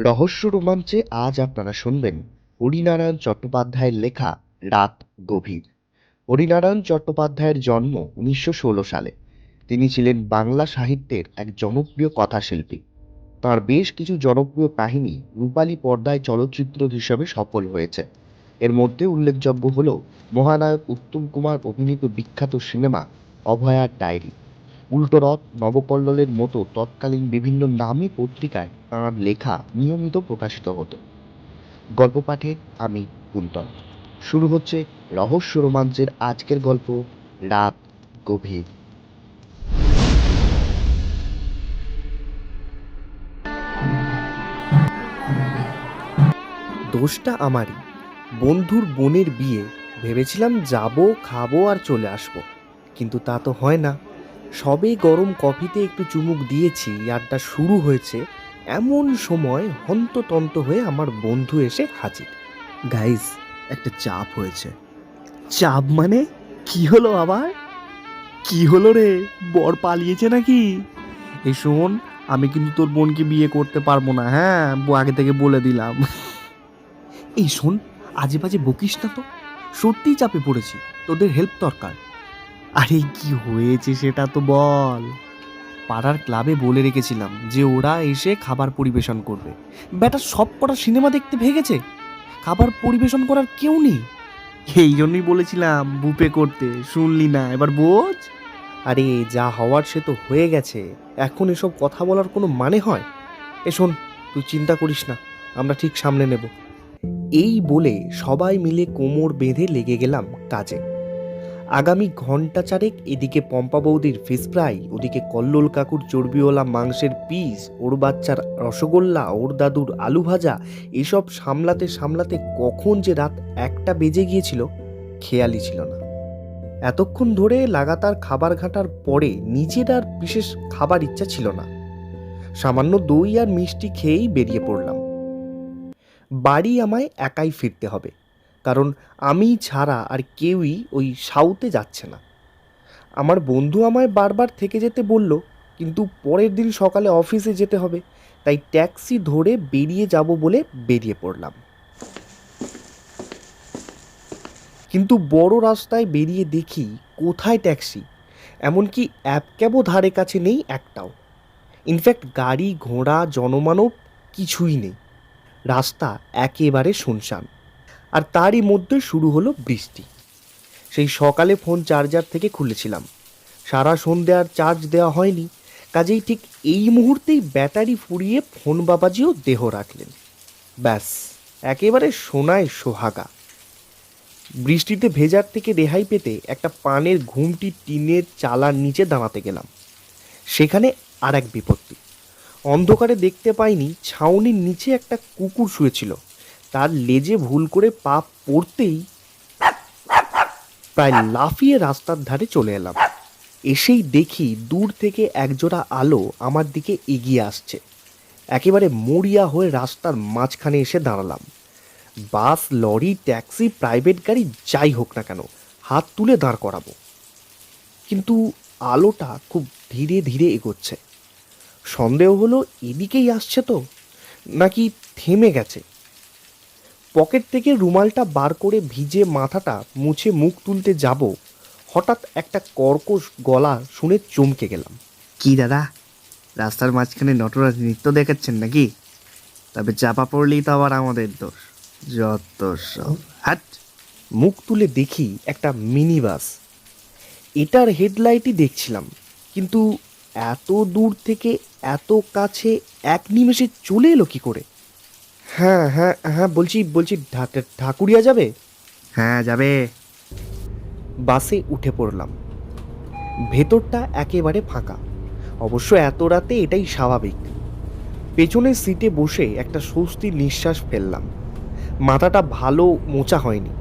রহস্য রোমাঞ্চে আজ আপনারা শুনবেন হরিনারায়ণ চট্টোপাধ্যায়ের লেখা রাত গভীর। হরিনারায়ণ চট্টোপাধ্যায়ের জন্ম 1916 সালে। তিনি ছিলেন বাংলা সাহিত্যের এক জনপ্রিয় কথাশিল্পী। তাঁর বেশ কিছু জনপ্রিয় কাহিনী রূপালী পর্দায় চলচ্চিত্র হিসেবে সফল হয়েছে। এর মধ্যে উল্লেখযোগ্য হল মহানায়ক উত্তম কুমার অভিনীত বিখ্যাত সিনেমা অভয়ার ডায়েরি, উল্টোরথ, নবকল্লোলের মতো তৎকালীন বিভিন্ন নামী পত্রিকায় তাঁর লেখা নিয়মিত প্রকাশিত হতো। গল্প পাঠে আমি কুন্তল। শুরু হচ্ছে রহস্য রোমাঞ্চের আজকের গল্প রাত গভীর। দোষটা আমারই। বন্ধুর বোনের বিয়ে, ভেবেছিলাম যাব, খাবো আর চলে আসব, কিন্তু তা তো হয় না। সবে গরম কফিতে একটু চুমুক দিয়েছি, আড্ডা শুরু হয়েছে, এমন সময় হন্ততন্ত হয়ে আমার বন্ধু এসে হাজির। গাইস, একটা চাপ হয়েছে। চাপ মানে? কি হলো আবার? কি হলো রে? বর পালিয়েছে নাকি? এই শোন, আমি কিন্তু তোর বোনকে বিয়ে করতে পারবো না, হ্যাঁ, আগে থেকে বলে দিলাম। এই শোন, আজে বাজে বকিস না তো, সত্যিই চাপে পড়েছি, তোদের হেল্প দরকার। আরে কি হয়েছে সেটা তো বল। পাড়ার ক্লাবে বলে রেখেছিলাম যে ওরা এসে খাবার পরিবেশন করবে। বেটা সব কটা সিনেমা দেখতে ভেগেছে, খাবার পরিবেশন করার কেউ নেই। এই জন্যই বলেছিলাম বুফে করতে, শুনলি না, এবার বোঝ। আরে যা হওয়ার সে তো হয়ে গেছে, এখন এসব কথা বলার কোনো মানে হয়? এ শোন, তুই চিন্তা করিস না, আমরা ঠিক সামলে নেব। এই বলে সবাই মিলে কোমর বেঁধে লেগে গেলাম কাজে। আগামী ঘন্টা চারেক এদিকে পম্পা বৌদির ফিশ ফ্রাই, ওদিকে কল্লোল কাকুর চর্বিওয়ালা মাংসের পিস, ওর বাচ্চার রসগোল্লা, ওর দাদুর আলু ভাজা, এসব সামলাতে সামলাতে কখন যে রাত 1টা বেজে গিয়েছিল খেয়ালই ছিল না। এতক্ষণ ধরে লাগাতার খাবার ঘাটার পরে নিজের আর বিশেষ খাবার ইচ্ছা ছিল না। সামান্য দই আর মিষ্টি খেয়েই বেরিয়ে পড়লাম। বাড়ি আমায় একাই ফিরতে হবে, কারণ আমি ছাড়া আর কেউই ওই সাউথে যাচ্ছে না। আমার বন্ধু আমায় বারবার থেকে যেতে বলল, কিন্তু পরের দিন সকালে অফিসে যেতে হবে, তাই ট্যাক্সি ধরে বেরিয়ে যাব বলে বেরিয়ে পড়লাম। কিন্তু বড় রাস্তায় বেরিয়ে দেখি কোথায় ট্যাক্সি, এমনকি অ্যাপ ক্যাবও ধারে কাছে নেই একটাও। ইনফ্যাক্ট গাড়ি ঘোড়া জনমানব কিছুই নেই। রাস্তা একেবারে শুনশান। আর তারই মধ্যে শুরু হলো বৃষ্টি। সেই সকালে ফোন চার্জার থেকে খুলেছিলাম, সারা সন্ধে আর চার্জ দেওয়া হয়নি, কাজেই ঠিক এই মুহূর্তেই ব্যাটারি ফুরিয়ে ফোন বাবাজিও দেহ রাখলেন। ব্যাস, একেবারে সোনায় সোহাগা। বৃষ্টিতে ভেজার থেকে রেহাই পেতে একটা পানের ঘুমটি টিনের চালার নিচে দাঁড়াতে গেলাম। সেখানে আর এক বিপত্তি। অন্ধকারে দেখতে পাইনি ছাউনির নিচে একটা কুকুর শুয়েছিল। তার লেজে ভুল করে পা পড়তেই প্রায় লাফিয়ে রাস্তার ধারে চলে এলাম। এসেই দেখি দূর থেকে একজোড়া আলো আমার দিকে এগিয়ে আসছে। একেবারে মরিয়া হয়ে রাস্তার মাঝখানে এসে দাঁড়ালাম। বাস, লরি, ট্যাক্সি, প্রাইভেট গাড়ি যাই হোক না কেন, হাত তুলে দাঁড় করাবো। কিন্তু আলোটা খুব ধীরে ধীরে এগোচ্ছে। সন্দেহ হলো এদিকেই আসছে তো, নাকি থেমে গেছে। পকেট থেকে রুমালটা বার করে ভিজে মাথাটা মুছে মুখ তুলতে যাব, হঠাৎ একটা কর্কশ গলা শুনে চমকে গেলাম। কি দাদা, রাস্তার মাঝখানে নটরাজ নৃত্য দেখাচ্ছেন নাকি? তবে চাপা পড়লেই তো আবার আমাদের দোষ, যত সব। হাট! মুখ তুলে দেখি একটা মিনি বাস। এটার হেডলাইটই দেখছিলাম, কিন্তু এত দূর থেকে এত কাছে এক নিমেষে চলে এলো কি করে? হ্যাঁ হ্যাঁ হ্যাঁ, বলছি বলছি ঢাকুরিয়া যাবে? হ্যাঁ যাবে। বাসে উঠে পড়লাম। ভেতরটা একেবারে ফাঁকা। অবশ্য এত রাতে এটাই স্বাভাবিক। পেছনের সিটে বসে একটা স্বস্তির নিঃশ্বাস ফেললাম। মাথাটা ভালো মোছা হয়নি,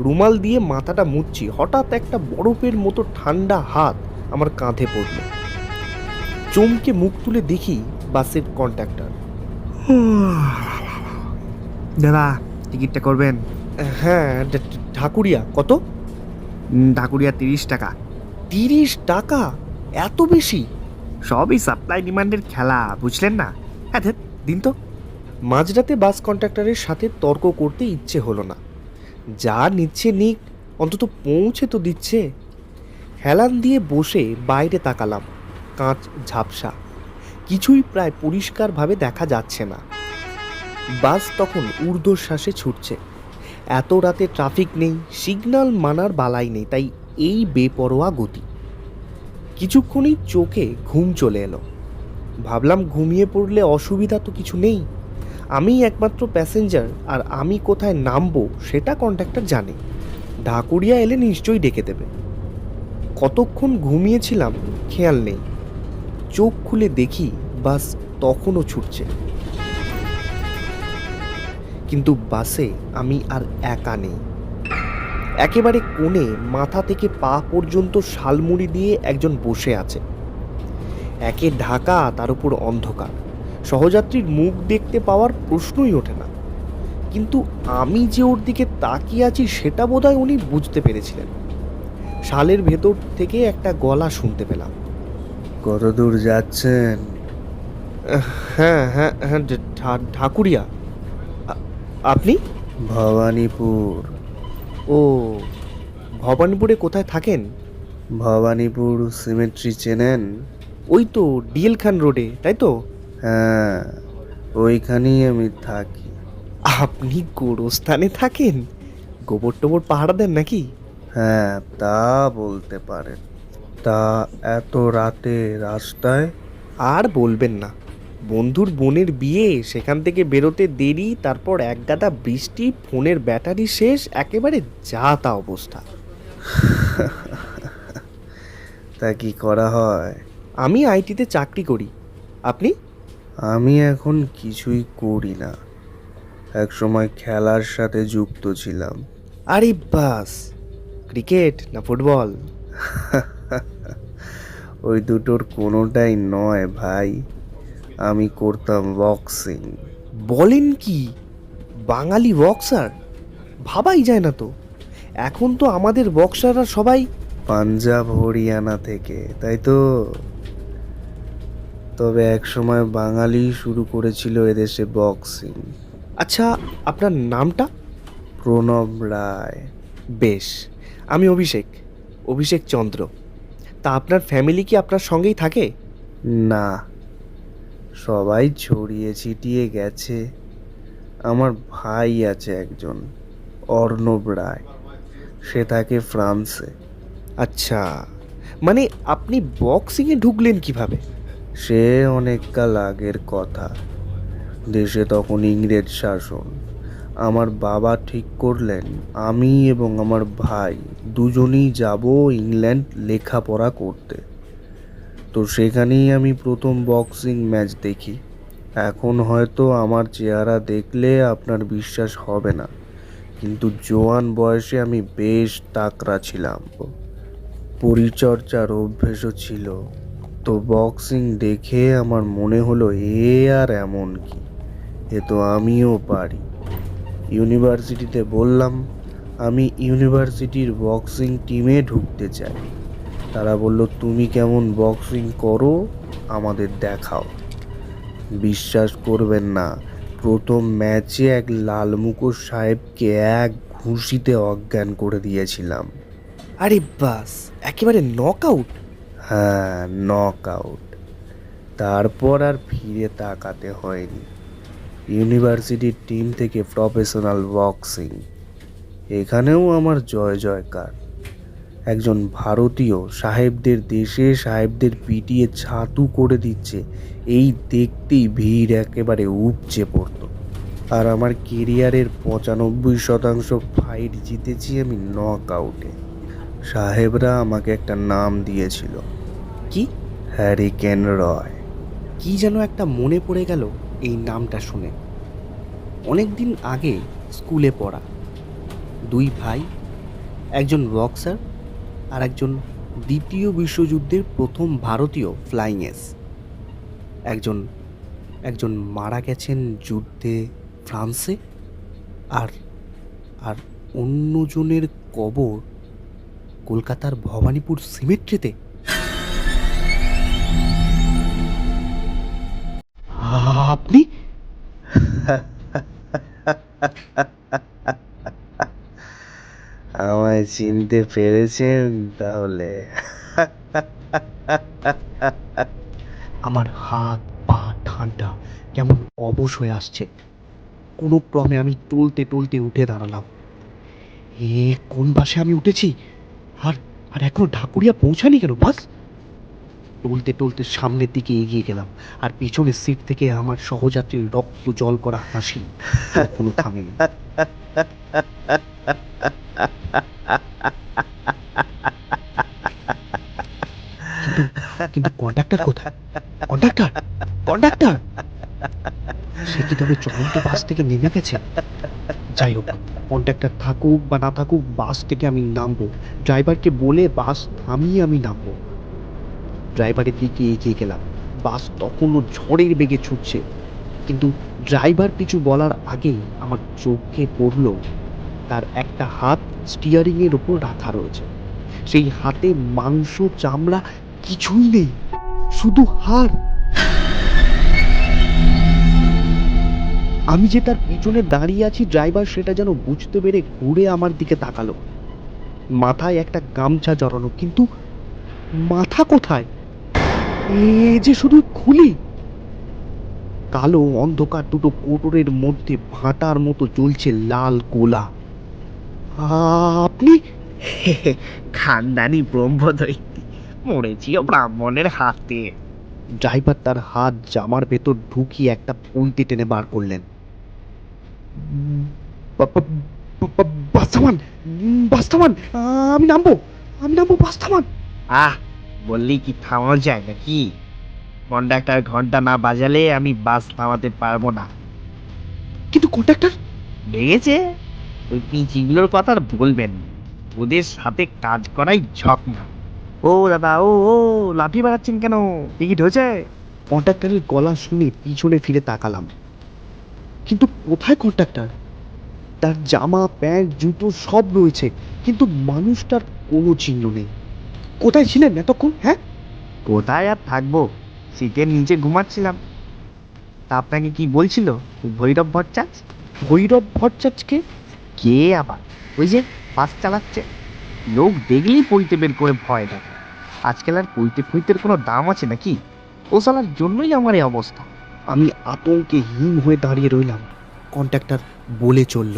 রুমাল দিয়ে মাথাটা মুছছি, হঠাৎ একটা বরফের মতো ঠান্ডা হাত আমার কাঁধে পড়ল। চমকে মুখ তুলে দেখি বাসের কন্ডাক্টর। দাদা, টিকিটটা করবেন? হ্যাঁ, ঢাকুরিয়া কত? ঢাকুরিয়া 30 টাকা। 30 টাকা? এত বেশি? সবই সাপ্লাই ডিমান্ডের খেলা, বুঝলেন না? হ্যাঁ, দিন তো। মাঝরাতে বাস কন্ডাক্টরের সাথে তর্ক করতে ইচ্ছে হলো না। যা নিচ্ছে নিক, অন্তত পৌঁছে তো দিচ্ছে। হেলান দিয়ে বসে বাইরে তাকালাম। কাঁচ ঝাপসা, কিছুই প্রায় পরিষ্কারভাবে দেখা যাচ্ছে না। বাস তখন ঊর্ধ্বশ্বাসে ছুটছে। এত রাতে ট্রাফিক নেই, সিগন্যাল মানার বালাই নেই, তাই এই বেপরোয়া গতি। কিছুক্ষণই চোখে ঘুম চলে এলো। ভাবলাম ঘুমিয়ে পড়লে অসুবিধা তো কিছু নেই। আমিই একমাত্র প্যাসেঞ্জার, আর আমি কোথায় নামবো সেটা কন্ডাক্টর জানে। ঢাকুরিয়া এলে নিশ্চয়ই ডেকে দেবে। কতক্ষণ ঘুমিয়েছিলাম খেয়াল নেই। চোখ খুলে দেখি বাস তখনও ছুটছে। কিন্তু বাসে আমি আর একা নেই। একেবারে কোণে মাথা থেকে পা পর্যন্ত শালমুড়ি দিয়ে একজন বসে আছে। একে ঢাকা, তার উপর অন্ধকার। সহযাত্রীর মুখ দেখতে পাওয়ার প্রশ্নই ওঠে না। কিন্তু আমি যে ওর দিকে তাকিয়ে আছি সেটা বোধহয় উনি বুঝতে পেরেছিলেন। শালের ভেতর থেকে একটা গলা শুনতে পেলাম। কত দূর যাচ্ছেন? হ্যাঁ হ্যাঁ হ্যাঁ, ঢাকুরিয়া। আপনি? ভবানীপুর। ও, ভবানীপুরে কোথায় থাকেন? ভবানীপুর সিমেট্রি চেনেন? ওই তো ডিএল খান রোডে, তাই তো? হ্যাঁ, ওইখানেই আমি থাকি। আপনি গোরস্থানে থাকেন? গোবর টোবর পাহারা দেন নাকি? হ্যাঁ, তা বলতে পারেন। তা এত রাতে রাস্তায়? আর বলবেন না, বন্ধুর বোনের বিয়ে, সেখান থেকে বেরোতে দেরি, তারপর একগাদা বৃষ্টি, ফোনের ব্যাটারি শেষ, একেবারে যা তা অবস্থা। তা কি করা হয়? আমি আইটিতে চাকরি করি। আপনি? আমি এখন কিছুই করি না। একসময় খেলার সাথে যুক্ত ছিলাম। আরে বাস, ক্রিকেট না ফুটবল? ওই দুটোর কোনোটাই নয় ভাই। আমি করতাম বক্সিং। বলেন কি? বাঙালি বক্সার? ভাবাই যায় না তো। এখন তো আমাদের বক্সাররা সবাই... পাঞ্জাব হরিয়ানা থেকে, তাই তো? তবে একসময় বাঙালি শুরু করেছিল এদেশে বক্সিং। আচ্ছা, আপনার নামটা? প্রণব রায়। বেশ, আমি অভিষেক, অভিষেক চন্দ্র। তা আপনার ফ্যামিলি কি আপনার সঙ্গেই থাকে? না, সবাই ছড়িয়ে ছিটিয়ে গেছে। আমার ভাই আছে একজন, অর্ণব রায়। সে থাকে ফ্রান্সে। আচ্ছা, মানে আপনি বক্সিংয়ে ঢুকলেন কিভাবে? সে অনেক কাল আগের কথা। দেশে তখন ইংরেজ শাসন। আমার বাবা ঠিক করলেন আমি এবং আমার ভাই দুজনেই যাব ইংল্যান্ড লেখাপড়া করতে। তো সেখানেই আমি প্রথম বক্সিং ম্যাচ দেখি। এখন হয়তো আমার চেহারা দেখলে আপনার বিশ্বাস হবে না, কিন্তু জোয়ান বয়সে আমি বেশ তাকড়া ছিলাম। পরিচর্যার অভ্যেসও ছিল। তো বক্সিং দেখে আমার মনে হলো আর এমন কি, এ তো আমিও পারি। ইউনিভার্সিটিতে বললাম আমি ইউনিভার্সিটির বক্সিং টিমে ঢুকতে চাই। তারা বলল তুমি কেমন বক্সিং করো আমাদের দেখাও। বিশ্বাস করবেন না, প্রথম ম্যাচে এক লাল মুখোশ সাহেবকে এক ঘুষিতে অজ্ঞান করে দিয়েছিলাম। আরে বাস, একেবারে নক আউট? হ্যাঁ, নক আউট। তারপর আর ফিরে তাকাতে হয়নি। ইউনিভার্সিটির টিম থেকে প্রফেশনাল বক্সিং, এখানেও আমার জয় জয়কার। একজন ভারতীয় সাহেবদের দেশে সাহেবদের পিটিয়ে ছাতু করে দিচ্ছে, এই দেখতেই ভিড় একেবারে উপচে পড়তো। আর আমার কেরিয়ারের 95% ফাইট জিতেছি আমি নক আউটে। সাহেবরা আমাকে একটা নাম দিয়েছিল, কি? হ্যারিকেন রয়। কি যেন একটা মনে পড়ে গেল এই নামটা শুনে। অনেক দিন আগে স্কুলে পড়া দুই ভাই, একজন বক্সার আর একজন দ্বিতীয় বিশ্বযুদ্ধের প্রথম ভারতীয় ফ্লাইং এস। একজন একজন মারা গেছেন যুদ্ধে ফ্রান্সে, আর আর অন্যজনের কবর কলকাতার ভবানীপুর সিমেট্রিতে। আপনি? আমায় চিনতে পেরেছেন তাহলে? আমার হাত পা ঠান্ডা, কেমন অবশ হয়ে আসছে। কোনো ক্রমে আমি টলতে টলতে উঠে দাঁড়ালাম। কোন বাসে আমি উঠেছি? আর আর এখনো ঢাকুরিয়া পৌঁছানি কেন বাস? টলতে টলতে সামনের দিকে এগিয়ে গেলাম, আর পিছনের সিট থেকে আমার সহযাত্রীর রক্ত জল করা হাসি কোনো থামেনি। কিন্তু কিন্তু কন্ডাক্টর কোথায়? Conductor, conductor! সে কি তবে চলন্ত বাস থেকে নেমে গেছে? যাই হোক, কন্ডাক্টর থাকুক বা না থাকুক, বাস থেকে আমি নামবো। ড্রাইভারকে বলে বাস থামিয়ে আমি নামবো। ড্রাইভারের দিকে এগিয়ে গেলাম। বাস তখনও ঝড়ের বেগে ছুটছে, কিন্তু ড্রাইভার কিছু বলার আগেই আমার চোখে পড়ল তার একটা হাত স্টিয়ারিংয়ের ওপর রাখা রয়েছে। সেই হাতে মাংস চামড়া কিছুই নেই, শুধু হাড়। আমি যে তার পিছনে দাঁড়িয়ে আছি, ড্রাইভার সেটা যেন বুঝতে পেরে ঘুরে আমার দিকে তাকালো। মাথায় একটা গামছা জড়ানো, কিন্তু মাথা কোথায়? এ যে শুধু খুলি। কালো অন্ধকার দুটো কোটরের মধ্যে ভাঁটার মতো জ্বলছে লাল গোলা। আপনি? খানদানি ব্রহ্মদৈত্যী, মরেছিও ব্রাহ্মণের হাতে। ড্রাইভার তার হাত জামার ভেতর ঢুকিয়ে একটা পন্তি টেনে বার করলেন। বাস থামান, বাস থামান! আমি নামবো, আমি নামবো, বাস থামান! আহ, বললি কি থামানো যায় নাকি? কন্ডাক্টর ঘন্টা না বাজালে আমি বাস থামাতে পারবো না। কিন্তু কন্ডাক্টর! লেগেছে? ওই পিঁচিগুলোর কথা আর বলবেন না। ওদের সাথে কাজ করাই ঝক না। ও দাদা, ও ও লাঠি বাড়াচ্ছেন কেন? টিকিট হয়েছে? কন্ডাক্টরের গলা শুনে পিছনে ফিরে তাকালাম, কিন্তু কোথায় কন্ডাক্টর? তার জামা প্যান্ট জুতো সব রয়েছে, কিন্তু মানুষটার কোনো চিহ্ন নেই। কোথায় ছিলেন এতক্ষণ? হ্যাঁ, কোথায় আর থাকবো, সিটের নিচে ঘুমাচ্ছিলাম। তা আপনাকে কি বলছিল ভৈরব ভট্টাচ? ভৈরব ভট্টাচার্যকে? কে আবার? ওই যে বাস চালাচ্ছে। লোক দেখলেই পইতে বের করে ভয় দেয়। আজকাল আর পইতে ফইতের কোনো দাম আছে নাকি? ও শালার জন্যই আমার এই অবস্থা। আমি আতঙ্কে হিম হয়ে দাঁড়িয়ে রইলাম। কন্ডাক্টর বলে চলল,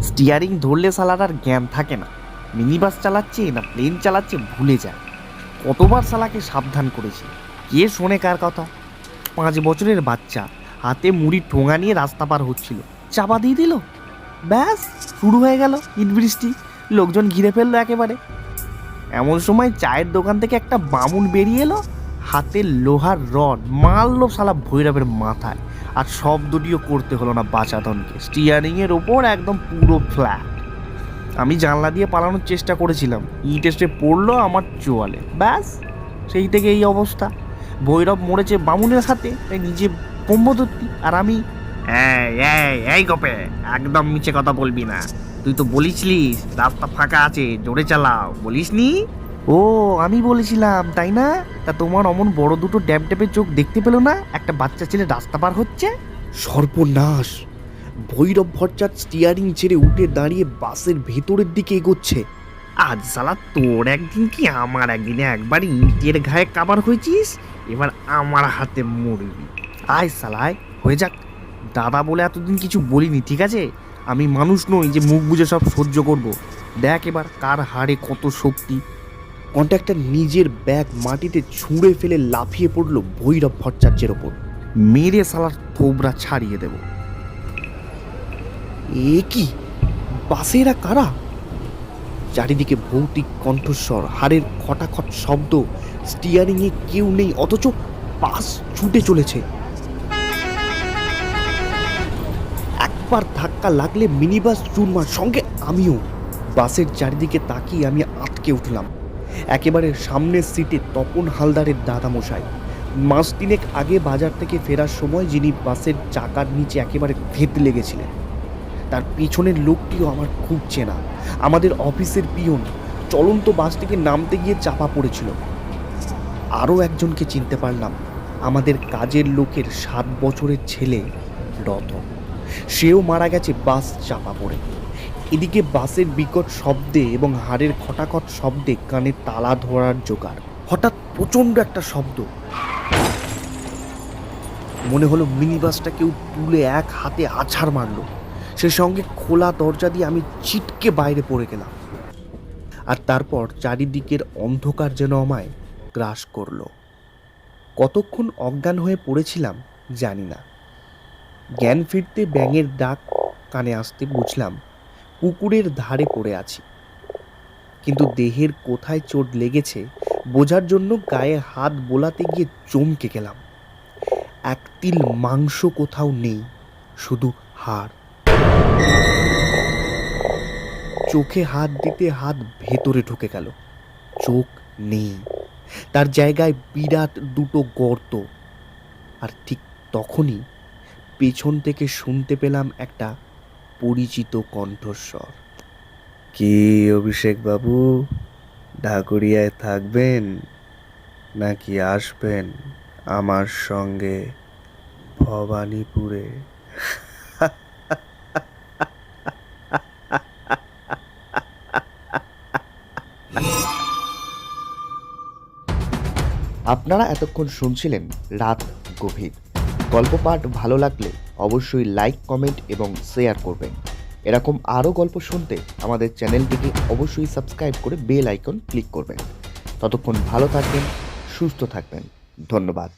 স্টিয়ারিং ধরলে শালার আর জ্ঞান থাকে না। মিনি বাস চালাচ্ছে না প্লেন চালাচ্ছে ভুলে যায়। কতবার শালাকে সাবধান করেছি, কে শোনে কার কথা? 5 বছরের বাচ্চা হাতে মুড়ি ঠোঙা নিয়ে রাস্তা পার হচ্ছিল, চাপা দিয়ে দিল। ব্যাস, শুরু হয়ে গেল ইট বৃষ্টি। লোকজন ঘিরে ফেললো একেবারে। এমন সময় চায়ের দোকান থেকে একটা বামুন বেরিয়ে এলো, হাতে লোহার রড মারলো শালা ভৈরবের মাথায়। আর শব্দটিও করতে হলো না বাচাদনকে। স্টিয়ারিংয়ের ওপর একদম পুরো ফ্ল্যাট। আমি জানলা দিয়ে পালানোর চেষ্টা করেছিলাম, ইট এসে পড়লো আমার চোয়ালে। ব্যাস, সেই থেকে এই অবস্থা। ভৈরব মরেছে বামুনের হাতে, তাই নিজে ব্রহ্মদত্তি, আর আমি। এই গোপে, একদম মিছে কথা বলবি না। তুই তো বলিসলিস রাস্তা ফাঁকা আছে, জোরে চালাও, বলিসনি? ও, আমি বলেছিলাম তাই না? তা তোমার অমন বড় দুটো ড্যাব ড্যাবের চোখ দেখতে পেলো না একটা বাচ্চা ছেলে রাস্তা পার হচ্ছে? সর্বনাশ! ভৈরব ভট্টাচার্য স্টিয়ারিং ছেড়ে উঠে দাঁড়িয়ে বাসের ভেতরের দিকে এগোচ্ছে। আজ শালা তোর একদিন কি আমার একদিনে একবার ইটের ঘায়ে কাবার হয়েছিস, এবার আমার হাতে মরবি। আয় শালা আয়, হয়ে যাক। দাদা বলে এতদিন কিছু বলিনি, ঠিক আছে? আমি মানুষ নই যে মুখ বুজে সব সহ্য করব। দেখ এবার কার হাড়ে কত শক্তি। কন্ট্রাক্টর নিজের ব্যাগ মাটিতে ছুঁড়ে ফেলে লাফিয়ে পড়ল ভৈরব ভট্টাচার্যের ওপর। মেরে শালার থোবরা ছাড়িয়ে দেব। এ কি? বাসে এরা কারা? চারিদিকে ভৌতিক কণ্ঠস্বর, হাড়ের খটাখট শব্দ। স্টিয়ারিংয়ে কেউ নেই, অথচ বাস ছুটে চলেছে। একবার ধাক্কা লাগলে মিনিবাস চুরমার, সঙ্গে আমিও। বাসের চারিদিকে তাকিয়ে আমি আটকে উঠলাম। একেবারে সামনের সিটে তপন হালদারের দাদামশাই। মাস তিনেক আগে বাজার থেকে ফেরার সময় যিনি বাসের চাকার নিচে একেবারে থেঁতলে গেছিলেন। তার পিছনের লোকটিও আমার খুব চেনা, আমাদের অফিসের পিয়ন। চলন্ত বাস থেকে নামতে গিয়ে চাপা পড়েছিল। আরও একজনকে চিনতে পারলাম, আমাদের কাজের লোকের 7 বছরের ছেলে রতন। সেও মারা গেছে বাস চাপা পড়ে। এদিকে বাসের বিকট শব্দে এবং হাড়ের খটাখট শব্দে কানে তালা ধরার জোগাড়। হঠাৎ প্রচণ্ড একটা শব্দ, মনে হলো মিনি বাসটা কেউ তুলে এক হাতে আছাড় মারলো। সে সঙ্গে খোলা দরজা দিয়ে আমি ছিটকে বাইরে পড়ে গেলাম। আর তারপর চারিদিকের অন্ধকার যেন আমায় গ্রাস করলো। কতক্ষণ অজ্ঞান হয়ে পড়েছিলাম জানি না। জ্ঞান ফিরতে ব্যাঙের ডাক কানে আসতে বুঝলাম পুকুরের ধারে পড়ে আছি। কিন্তু দেহের কোথায় চোট লেগেছে বোঝার জন্য গায়ে হাত বোলাতে গিয়ে চমকে গেলাম। এক তিল মাংস কোথাও নেই, শুধু হাড়। চোখে হাত দিতে হাত ভেতরে ঢুকে গেল, চোখ নেই, তার জায়গায় বিরাট দুটো গর্ত। আর ঠিক তখনই পেছন থেকে শুনতে পেলাম একটা পরিচিত কণ্ঠস্বর। কি অভিষেক বাবু, ঢাকুরিয়ায় থাকবেন নাকি আসবেন আমার সঙ্গে ভবানীপুরে? আপনারা এতক্ষণ শুনছিলেন রাত গভীর। গল্প পাঠ ভালো লাগলে অবশ্যই লাইক, কমেন্ট এবং শেয়ার করবেন। এরকম আরও গল্প শুনতে আমাদের চ্যানেলটিকে অবশ্যই সাবস্ক্রাইব করে বেল আইকন ক্লিক করবেন। ততক্ষণ ভালো থাকবেন, সুস্থ থাকবেন। ধন্যবাদ।